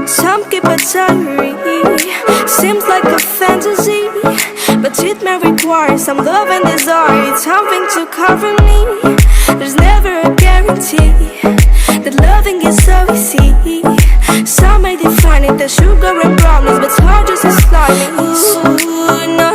Some keep a diary, seems like a fantasy, but it may require some love and desire, something to cover me. There's never a guarantee that loving is so easy. Some may define it as sugar and brownies, but it's hard just as slimy. Ooh, no,